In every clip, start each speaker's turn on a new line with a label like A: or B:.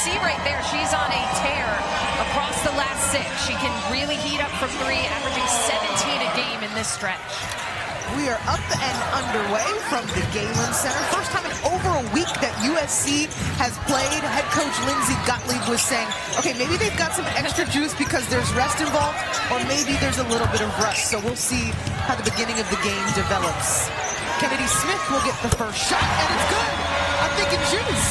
A: see right there, she's on a tear across the last 6. She can really heat up from 3, averaging 17 a game in this stretch.
B: We are up and underway from the Galen Center. First time in over a week that USC has played. Head coach Lindsay Gottlieb was saying, okay, maybe they've got some extra juice because there's rest involved, or maybe there's a little bit of rust. So we'll see how the beginning of the game develops. Kennedy Smith will get the first shot, and it's good. I'm thinking juice.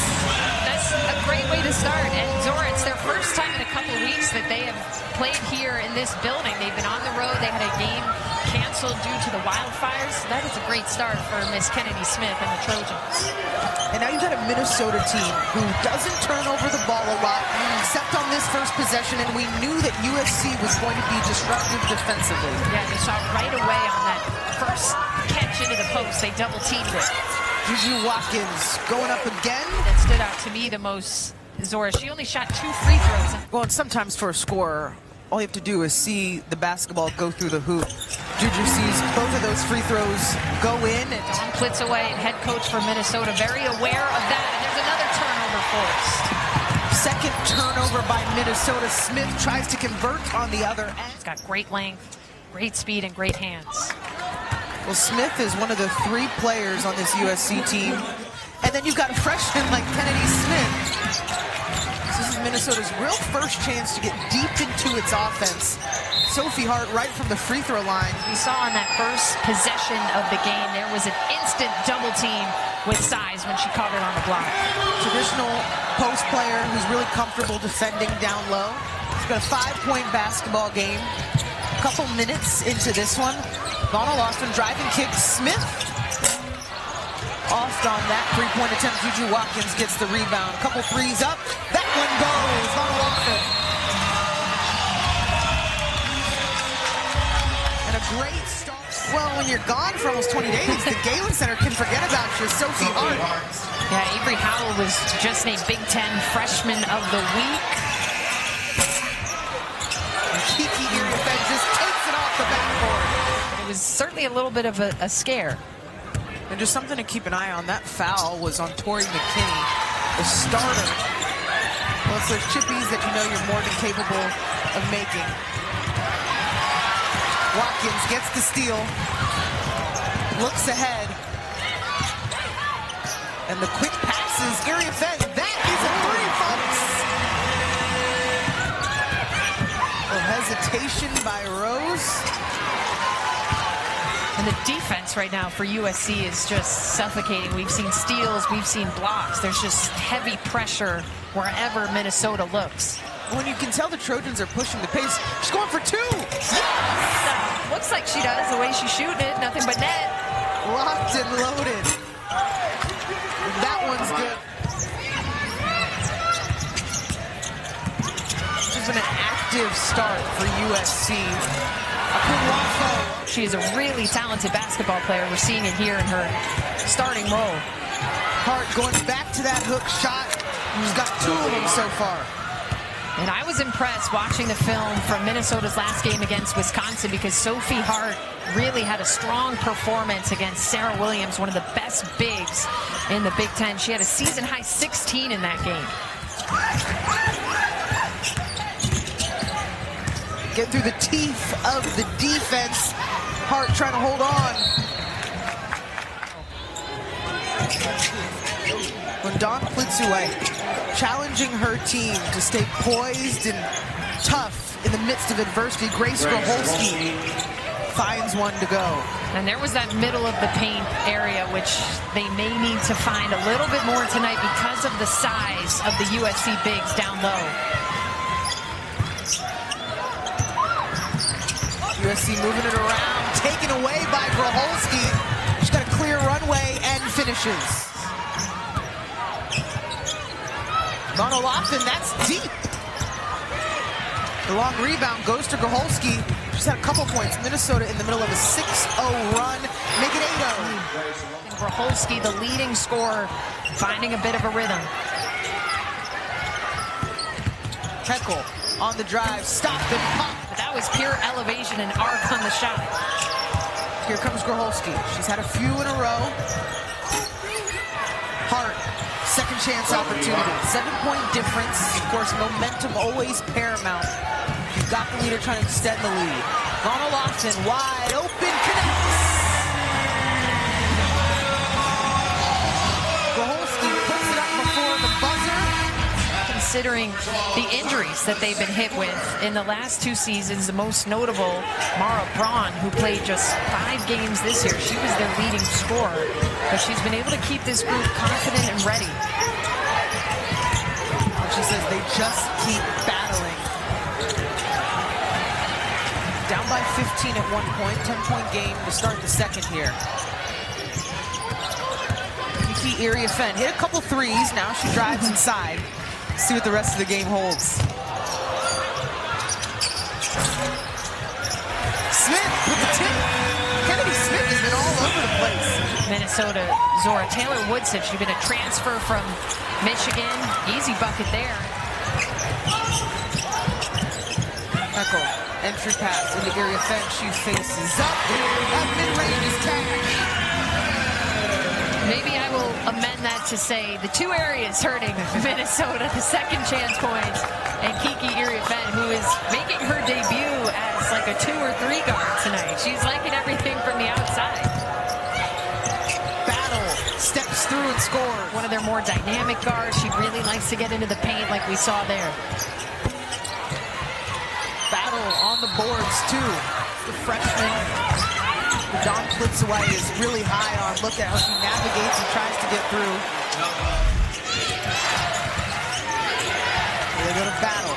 A: That's a great way to start. And Zora, it's their first time in a couple weeks that they have played here in this building. They've been on the road. They had a game canceled due to the wildfires. That is a great start for Miss Kennedy Smith and the Trojans.
B: And now you've got a Minnesota team who doesn't turn over the ball a lot, except on this first possession, and we knew that USC was going to be disruptive defensively.
A: Yeah, you saw right away on that first catch into the post, they double-teamed it.
B: JuJu Watkins going up again.
A: That stood out to me the most, Zora. She only shot 2 free throws.
B: Well, and sometimes for a scorer, all you have to do is see the basketball go through the hoop. JuJu sees both of those free throws go in. And
A: Dawn Plitzaway, head coach for Minnesota, very aware of that. And there's another turnover forced.
B: Second turnover by Minnesota. Smith tries to convert on the other end.
A: He's got great length, great speed, and great hands.
B: Well, Smith is one of the 3 players on this USC team. And then you've got a freshman like Kennedy Smith. This is Minnesota's real first chance to get deep into its offense. Sophie Hart right from the free throw line.
A: We saw on that first possession of the game, there was an instant double team with size when she caught it on the block.
B: Traditional post player who's really comfortable defending down low. She's got a 5-point basketball game. A couple minutes into this one. Donald Austin driving kick. Smith off on that 3-point attempt. JuJu Watkins gets the rebound. A couple threes up. That one goes. Donald Austin. And a great start. Well, when you're gone for almost 20 days, the Galen Center can forget about you. Sophie Hart.
A: Yeah, Avery Howell was just named Big Ten Freshman of the Week.
B: And Kiki Iriafen just takes it off the backboard.
A: It was certainly a little bit of a scare.
B: And just something to keep an eye on. That foul was on Tori McKinney, the starter. Well, it's those chippies that you know you're more than capable of making. Watkins gets the steal, looks ahead, and the quick passes. Iriafen, that is a 3, folks. A hesitation by Rose.
A: And the defense right now for USC is just suffocating. We've seen steals, we've seen blocks. There's just heavy pressure wherever Minnesota looks.
B: When you can tell the Trojans are pushing the pace. She's going for 2.
A: Yes! Looks like she does, the way she's shooting it. Nothing but net.
B: Locked and loaded. That one's good. This has been an active start for USC.
A: She is a really talented basketball player. We're seeing it here in her starting role.
B: Hart going back to that hook shot. She's got 2 of them so far.
A: And I was impressed watching the film from Minnesota's last game against Wisconsin because Sophie Hart really had a strong performance against Sarah Williams, one of the best bigs in the Big Ten. She had a season-high 16 in that game.
B: Get through the teeth of the defense. Hart trying to hold on. When Dawn Plitzaway challenging her team to stay poised and tough in the midst of adversity, Grace Groholski finds one to go.
A: And there was that middle of the paint area, which they may need to find a little bit more tonight because of the size of the USC bigs down low.
B: USC moving it around, taken away by Groholski. She's got a clear runway and finishes. Iriafen, that's deep. The long rebound goes to Groholski. She's had a couple points. Minnesota in the middle of a 6-0 run. Make it 8-0.
A: And Groholski, the leading scorer, finding a bit of a rhythm.
B: Heckle on the drive, stop and pop.
A: But that was pure elevation and arc on the shot.
B: Here comes Groholski. She's had a few in a row. Hart, second chance opportunity. 7-point difference. Of course, momentum always paramount. You've got the leader trying to extend the lead. Iriafen wide open, connects. Golden puts it up before the buzzer.
A: Considering the injuries that they've been hit with in the last 2 seasons, the most notable, Mara Braun, who played just 5 games this year. She was their leading scorer, but she's been able to keep this group confident and ready.
B: She says they just keep battling. Down by 15 at one point, 10-point game to start the second here. Kiki Iriafen hit a couple threes. Now she drives inside. See what the rest of the game holds. Smith with the tip. Kennedy Smith has been all over the place.
A: Minnesota, Zora Taylor-Wood said she'd been a transfer from Michigan. Easy bucket there.
B: Echo, entry pass into Iriafen. She faces up. That mid-range is cash.
A: Maybe I will amend that to say the 2 areas hurting Minnesota, the second chance points, and Kiki Iriafen, who is making her debut as like a 2 or 3 guard tonight. She's liking everything from the outside.
B: Battle, steps through and scores.
A: One of their more dynamic guards. She really likes to get into the paint like we saw there.
B: Battle on the boards too. The freshman. Don Plitzaway is really high on. Look at how she navigates and tries to get through. Here they go to Battle.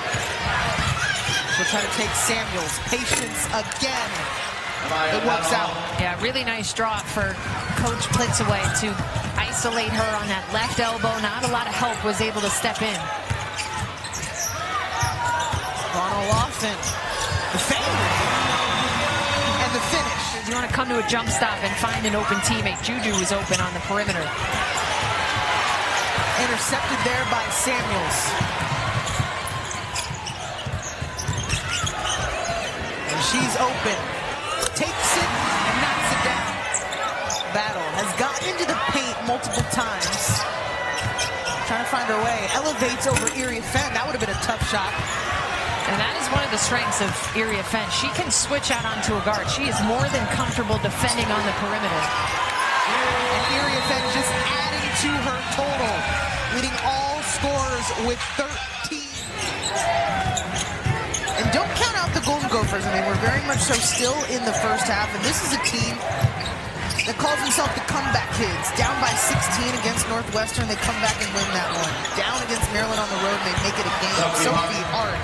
B: She'll try to take Samuels. Patience again. It works out.
A: Yeah, really nice drop for Coach Plitzaway to isolate her on that left elbow. Not a lot of help was able to step in.
B: Iriafen, the fade. And the finish.
A: You want to come to a jump stop and find an open teammate. JuJu was open on the perimeter.
B: Intercepted there by Samuels. And she's open. Takes it and knocks it down. Battle has gotten into the paint multiple times. Trying to find her way. Elevates over Iriafen. That would have been a tough shot.
A: And that is one of the strengths of Iriafen. She can switch out onto a guard. She is more than comfortable defending on the perimeter.
B: And Iriafen just adding to her total, leading all scorers with 13. And don't count out the Golden Gophers. I mean, we're very much so still in the first half, and this is a team that calls themselves the comeback kids. Down by 16 against Northwestern, they come back and win that one. Down against Maryland on the road, they make it a game. Sophie Hart.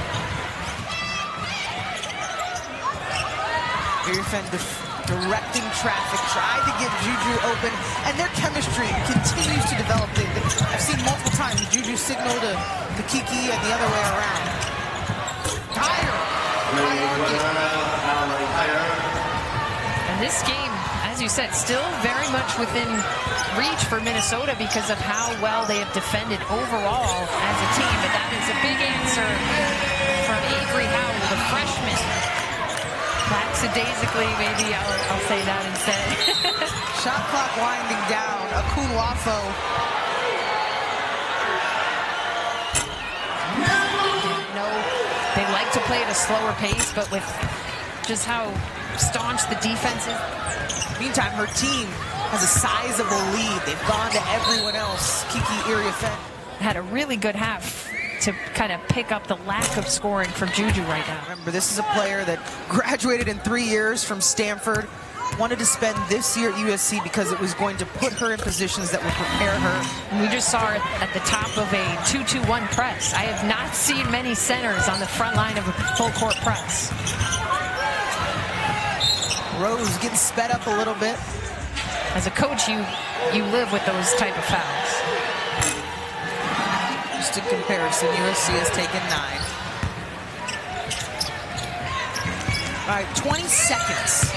B: Iriafen directing traffic, tried to get JuJu open, and their chemistry continues to develop. I've seen multiple times JuJu signal to Kiki and the other way around. Higher.
A: And this game, as you said, still very much within reach for Minnesota because of how well they have defended overall as a team. But that is a big answer from Avery Howell, the freshman. Lackadaisically, maybe I'll say that instead.
B: Shot clock winding down. Akun Wafo.
A: No, they like to play at a slower pace, but with just how staunch the defense is.
B: Meantime, her team has a sizable lead. They've gone to everyone else. Kiki Iriafen
A: had a really good half to kind of pick up the lack of scoring from JuJu right now.
B: Remember, this is a player that graduated in 3 years from Stanford, wanted to spend this year at USC because it was going to put her in positions that would prepare her.
A: And we just saw her at the top of a 2-2-1 press. I have not seen many centers on the front line of a full court press.
B: Rose getting sped up a little bit.
A: As a coach, you live with those type of fouls.
B: Just in comparison, USC has taken 9. All right, 20 seconds.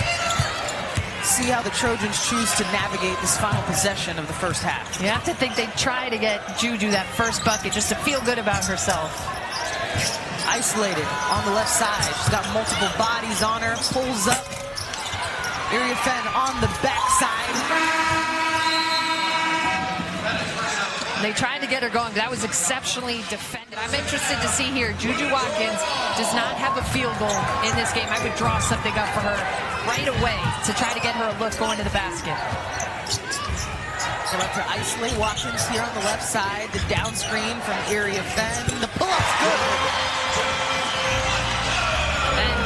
B: See how the Trojans choose to navigate this final possession of the first half.
A: You have to think they'd try to get JuJu that first bucket just to feel good about herself.
B: Isolated on the left side. She's got multiple bodies on her. Pulls up. Iriafen on the backside.
A: They tried to get her going. That was exceptionally defended. I'm interested to see here. JuJu Watkins does not have a field goal in this game. I would draw something up for her right away to try to get her a look going to the basket.
B: They like to isolate Watkins here on the left side. The down screen from Iriafen. The pull-up's good.
A: And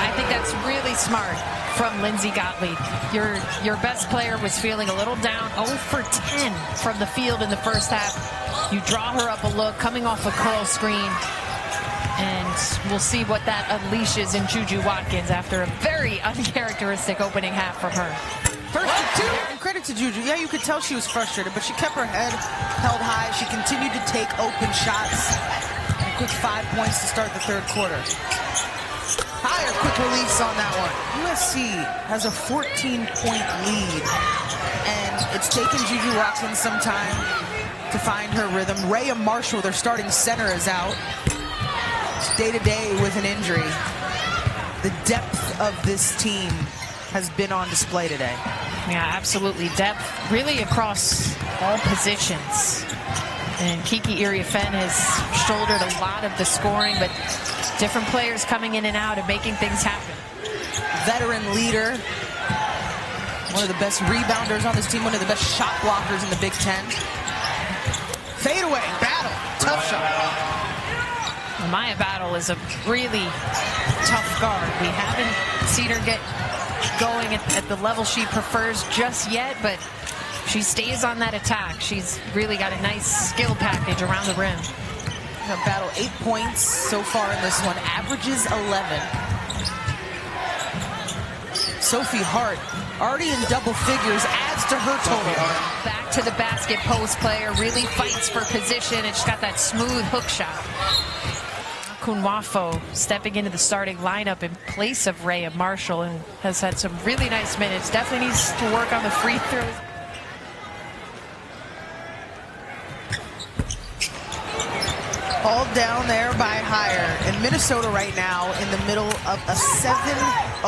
A: I think that's really smart from Lindsey Gottlieb. Your best player was feeling a little down, 0 for 10 from the field in the first half. You draw her up a look, coming off a curl screen, and we'll see what that unleashes in JuJu Watkins after a very uncharacteristic opening half from her.
B: First and 2, and credit to JuJu. Yeah, you could tell she was frustrated, but she kept her head held high. She continued to take open shots. A quick 5 points to start the third quarter. Higher quick release on that one. USC has a 14-point lead, and it's taken JuJu Watkins some time to find her rhythm. Rhea Marshall, their starting center, is out day-to-day with an injury. The depth of this team has been on display today.
A: Yeah, absolutely. Depth really across all positions. And Kiki Iriafen has shouldered a lot of the scoring, but different players coming in and out and making things happen.
B: Veteran leader, one of the best rebounders on this team, one of the best shot blockers in the Big Ten. Fadeaway, battle, tough shot.
A: Maya Battle is a really tough guard. We haven't seen her get going at the level she prefers just yet, but she stays on that attack. She's really got a nice skill package around the rim.
B: Battle 8 points so far in this one, averages 11. Sophie Hart, already in double figures, adds to her total.
A: Back to the basket post player, really fights for position, and she's got that smooth hook shot. Kunwafo stepping into the starting lineup in place of Rhea Marshall and has had some really nice minutes. Definitely needs to work on the free throws.
B: All down there by Higher. And Minnesota right now in the middle of a 7-0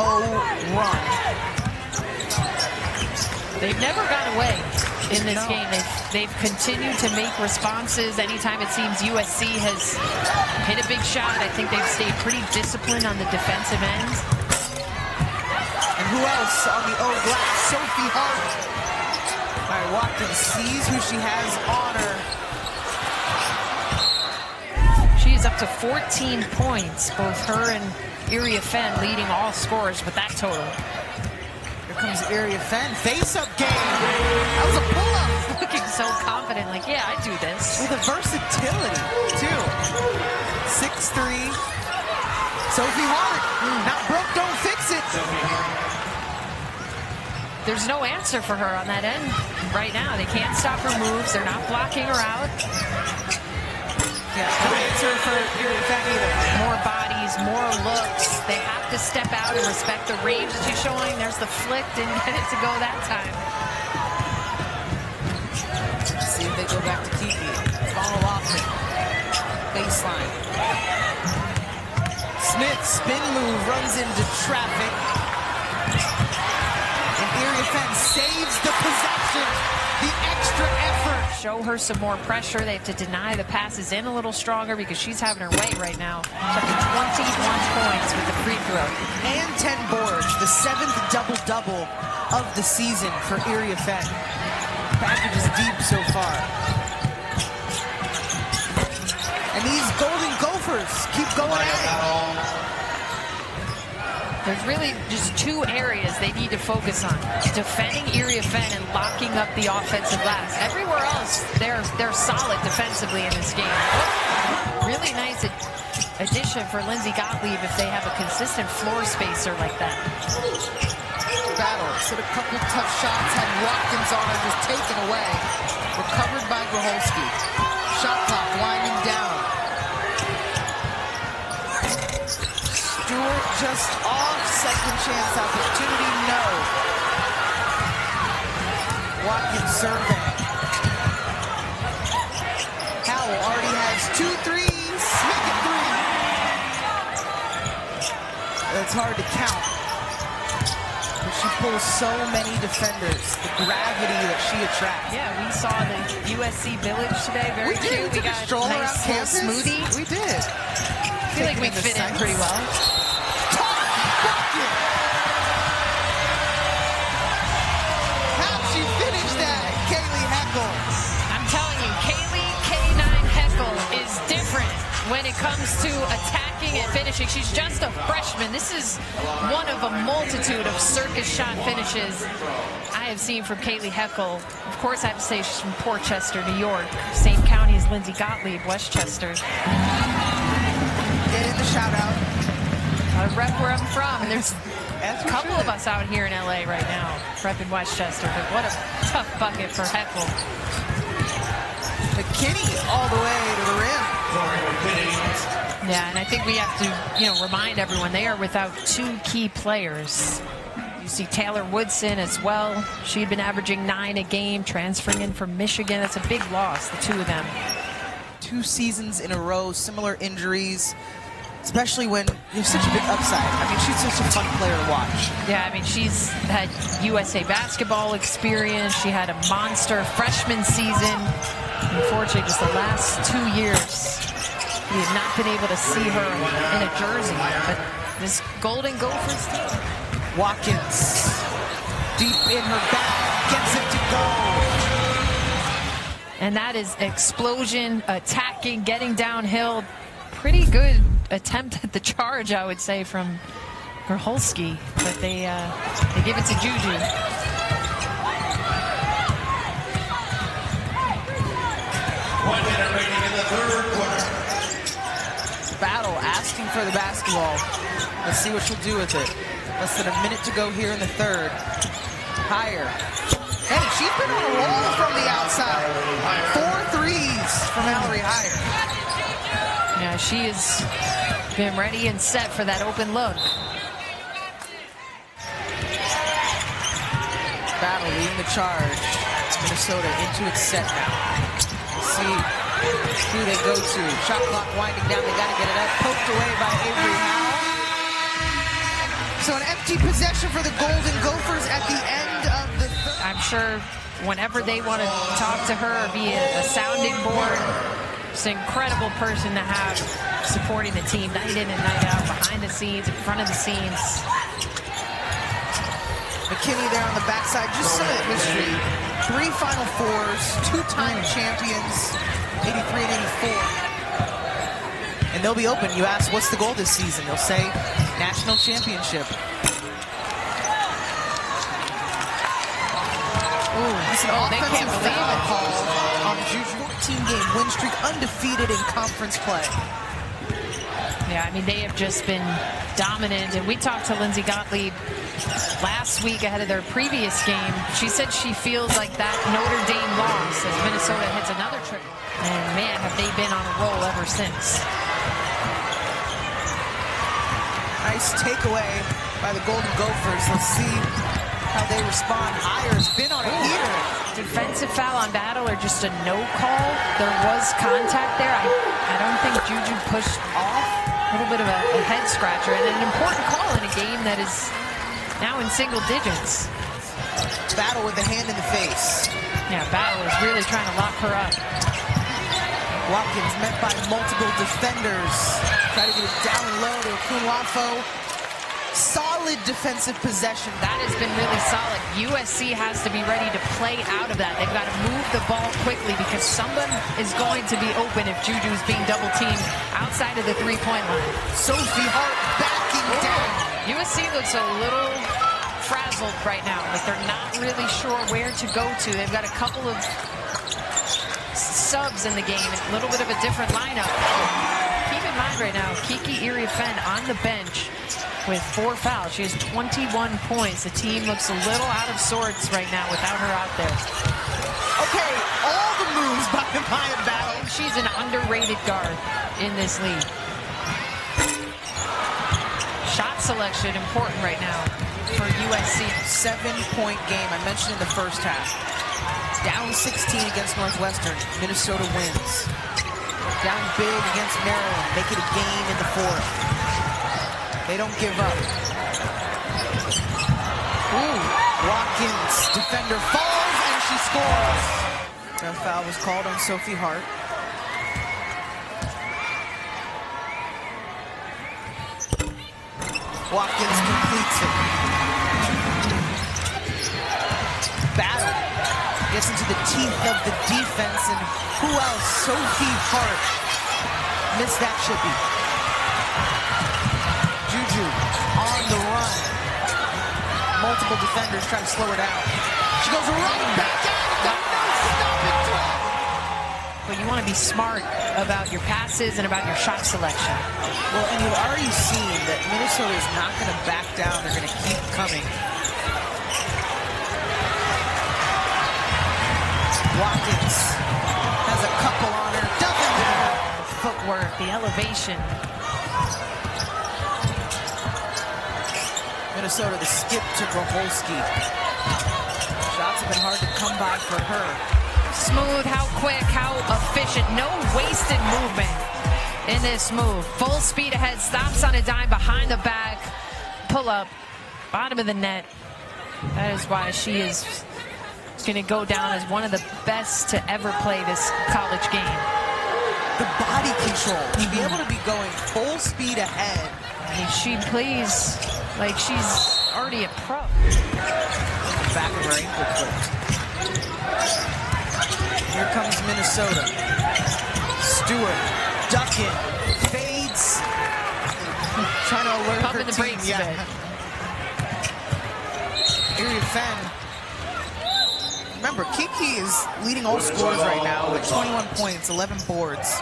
B: run.
A: They've never gone away in this game. They've continued to make responses anytime it seems USC has hit a big shot. I think they've stayed pretty disciplined on the defensive end.
B: And who else on the O glass? Sophie Hart. All right, Watkins sees who she has on her.
A: She's up to 14 points, both her and Iriafen leading all scorers with that total.
B: Here comes Iriafen, face-up game. That was a pull-up.
A: Looking so confident, like, yeah, I do this.
B: With a versatility, too. 6'3". Sophie Hart, not broke, don't fix it.
A: There's no answer for her on that end right now. They can't stop her moves. They're not blocking her out.
B: Yeah, no answer for Iriafen either.
A: More bodies, more looks. They have to step out and respect the range that she's showing. There's the flick, didn't get it to go that time.
B: Let's see if they go back to Kiki. Follow off it. Baseline. Smith, spin move, runs into traffic. And Iriafen saves the possession. The extra effort.
A: Show her some more pressure. They have to deny the passes in a little stronger because she's having her way right now. She's up to 21 points with the free throw.
B: And 10 boards. The 7th double-double of the season for Iriafen. Package is deep so far. And these Golden Gophers keep going at it.
A: There's really just two areas they need to focus on. Defending Iriafen and locking up the offensive glass. Everywhere else, they're solid defensively in this game. Really nice addition for Lindsey Gottlieb if they have a consistent floor spacer like that.
B: Battle. Hit a couple tough shots, had Watkins on her, just taken away. Recovered by Groholski. Shot clock winding down. Stewart just off, second chance opportunity, no. Watkins serving. Howell already has 2 threes, make it 3. It's hard to count. But she pulls so many defenders. The gravity that she attracts.
A: Yeah, we saw the USC Village today. Very cute. We got a
B: stroll around
A: nice
B: campus.
A: Smoothie.
B: We did.
A: I feel like we fit in pretty well.
B: How'd she finish that, Kaylee Heckle?
A: I'm telling you, Kaylee K9 Heckle is different when it comes to attacking and finishing. She's just a freshman. This is one of a multitude of circus shot finishes I have seen from Kaylee Heckle. Of course, I have to say she's from Portchester, New York. Same county as Lindsay Gottlieb, Westchester.
B: Get in the shout out.
A: I rep where I'm from, and there's a couple of us out here in LA right now, repping Westchester, but what a tough bucket for Heckle.
B: McKinney all the way to the rim.
A: Yeah, and I think we have to, remind everyone they are without two key players. You see Taylor Woodson as well. She'd been averaging 9 a game, transferring in from Michigan. That's a big loss, the two of them.
B: 2 seasons in a row, similar injuries, especially when you have such a big upside. I mean, she's such a fun player to watch.
A: Yeah, I mean, she's had USA basketball experience. She had a monster freshman season. Unfortunately, just the last 2 years, we have not been able to see her in a jersey. But this Golden Gophers team.
B: Watkins, deep in her bag, gets it to go.
A: And that is explosion, attacking, getting downhill. Pretty good attempt at the charge, I would say, from Grholski. But they give it to JuJu.
C: 1 minute remaining in the third quarter.
B: Battle asking for the basketball. Let's see what she'll do with it. Less than a minute to go here in the third. Higher. Hey, she's been on a roll from the outside. 4 threes from Mallory Higher.
A: Yeah, she has been ready and set for that open look.
B: Battle leading the charge. Minnesota into its set now. See who they go to. Shot clock winding down. They got to get it up. Poked away by Avery Howe. So an empty possession for the Golden Gophers at the end of the third.
A: I'm sure whenever they want to talk to her or be a sounding board, it's an incredible person to have supporting the team night in and night out, behind the scenes, in front of the scenes.
B: McKinney there on the backside, just some of the history. 3 Final Fours, 2-time champions, 83 and 84. And they'll be open. You ask, what's the goal this season? They'll say, national championship. It's an offensive foul call on JuJu. 14-game win streak, undefeated in conference play.
A: Yeah, I mean, they have just been dominant. And we talked to Lindsay Gottlieb last week ahead of their previous game. She said she feels like that Notre Dame loss as Minnesota hits another trick. And man, have they been on a roll ever since.
B: Nice takeaway by the Golden Gophers. Let's see how they respond. Higher's been on a heater.
A: Defensive foul on Battle or just a no call. There was contact there. I don't think JuJu pushed off. A little bit of a head scratcher and an important call in a game that is now in single digits.
B: Battle with the hand in the face.
A: Yeah, Battle is really trying to lock her up.
B: Watkins met by multiple defenders. Try to get it down low to Kunwafo. Solid defensive possession.
A: That has been really solid. USC has to be ready to play out of that. They've got to move the ball quickly because someone is going to be open if JuJu is being double teamed outside of the three-point line.
B: Sophie Hart backing down.
A: USC looks a little frazzled right now. Like they're not really sure where to go to. They've got a couple of subs in the game, a little bit of a different lineup. Keep in mind right now, Kiki Iriafen on the bench with 4 fouls. She has 21 points. The team looks a little out of sorts right now without her out there.
B: Okay, all the moves by Maya Battle.
A: She's an underrated guard in this league. Shot selection important right now for USC.
B: 7-point game, I mentioned in the first half. Down 16 against Northwestern. Minnesota wins. Down big against Maryland. Make it a game in the fourth. They don't give up.
A: Ooh.
B: Watkins, defender falls, and she scores. A foul was called on Sophie Hart. Watkins completes it. Battle gets into the teeth of the defense, and who else? Sophie Hart missed that chippy. JuJu on the run. Multiple defenders try to slow her down. She goes right back down.
A: But you want to be smart about your passes and about your shot selection.
B: Well, and you've already seen that Minnesota is not going to back down. They're going to keep coming. Watkins has a couple on her. Doesn't matter.
A: Footwork, the elevation.
B: Minnesota, the skip to Gromolski. Shots have been hard to come by for her.
A: Smooth, how quick, how efficient. No wasted movement in this move. Full speed ahead, stops on a dime behind the back. Pull up, bottom of the net. That is why she is going to go down as one of the best to ever play this college game.
B: The body control, to be able to be going full speed ahead.
A: I mean, she plays like she's already a pro.
B: Back of her ankle clipped. Here comes Minnesota. Stewart, ducking, fades. Trying to alert
A: Pumping
B: her
A: the
B: team.
A: brakes a bit.
B: Iriafen. Remember, Kiki is leading all scorers right now with 21 points, 11 boards.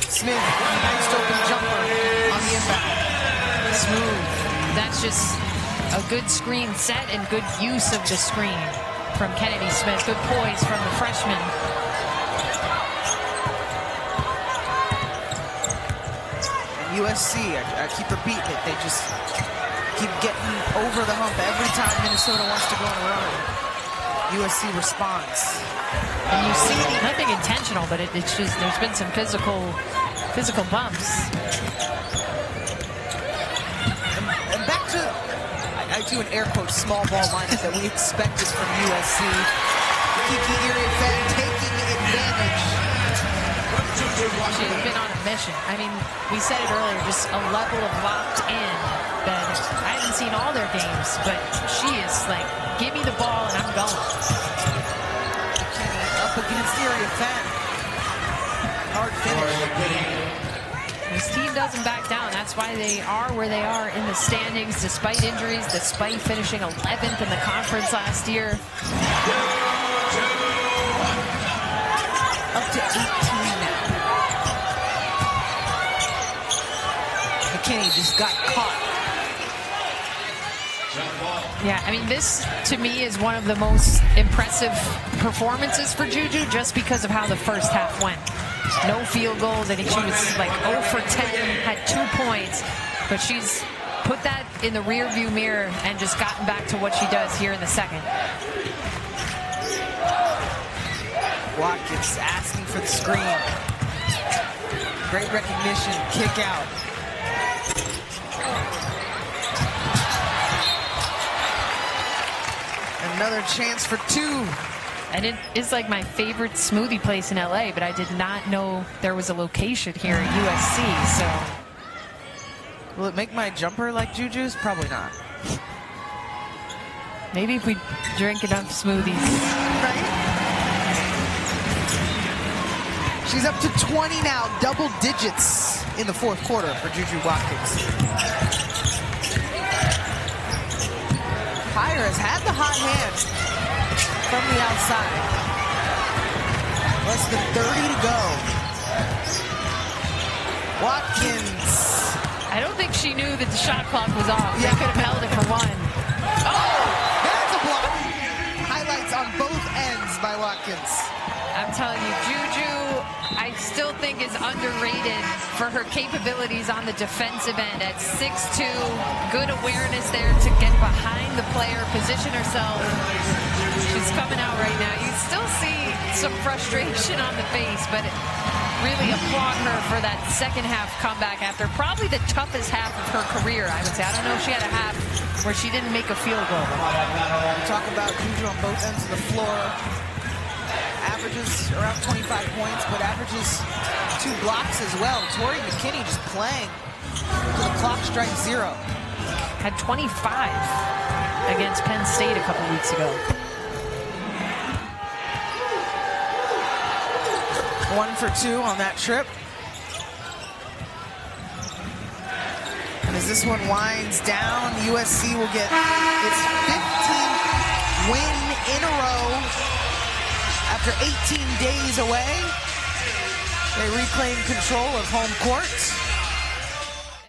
B: Smith, nice open jumper on the inbound.
A: Smooth. That's just a good screen set and good use of the screen from Kennedy Smith. Good poise from the freshman.
B: And USC, I keep repeating it, they just keep getting over the hump every time Minnesota wants to go on a run. USC responds.
A: And you see nothing intentional, but it's just there's been some physical bumps.
B: And back to, I do an air quote, small ball lineup that we expected from USC. Kiki Iriafen taking advantage.
A: She's been on a mission. I mean, we said it earlier, just a level of locked in that I haven't seen all their games, but she is like, give me the ball and I'm going.
B: Up against Iriafen. Hard finish.
A: This team doesn't back down. That's why they are where they are in the standings, despite injuries, despite finishing 11th in the conference last year.
B: Up to 18 now. McKinney just got caught.
A: Yeah, I mean, this, to me, is one of the most impressive performances for JuJu just because of how the first half went. No field goals. I think she was like 0 for 10, had 2 points, but she's put that in the rearview mirror and just gotten back to what she does here in the second.
B: Watkins asking for the screen. Great recognition, kick out. Another chance for two.
A: And it is like my favorite smoothie place in LA, but I did not know there was a location here at USC, so.
B: Will it make my jumper like JuJu's? Probably not.
A: Maybe if we drink enough smoothies.
B: Right? She's up to 20 now, double digits in the fourth quarter for JuJu Watkins. Pyre has had the hot hand from the outside. Less than 30 to go. Watkins.
A: I don't think she knew that the shot clock was off.
B: Yeah.
A: They could have held it for one.
B: Oh, that's a block. Highlights on both ends by Watkins.
A: I'm telling you, JuJu, I still think is underrated for her capabilities on the defensive end at 6'2", good awareness there to get behind the player, position herself. She's coming out right now. You still see some frustration on the face, but really applaud her for that second half comeback after probably the toughest half of her career, I would say. I don't know if she had a half where she didn't make a field goal.
B: Talk about JuJu on both ends of the floor. Averages around 25 points, but averages 2 blocks as well. Tori McKinney just playing till the clock strikes 0.
A: Had 25 against Penn State a couple weeks ago.
B: 1 for 2 on that trip. And as this one winds down, USC will get its 15th win in a row after 18 days away. They reclaim control of home court.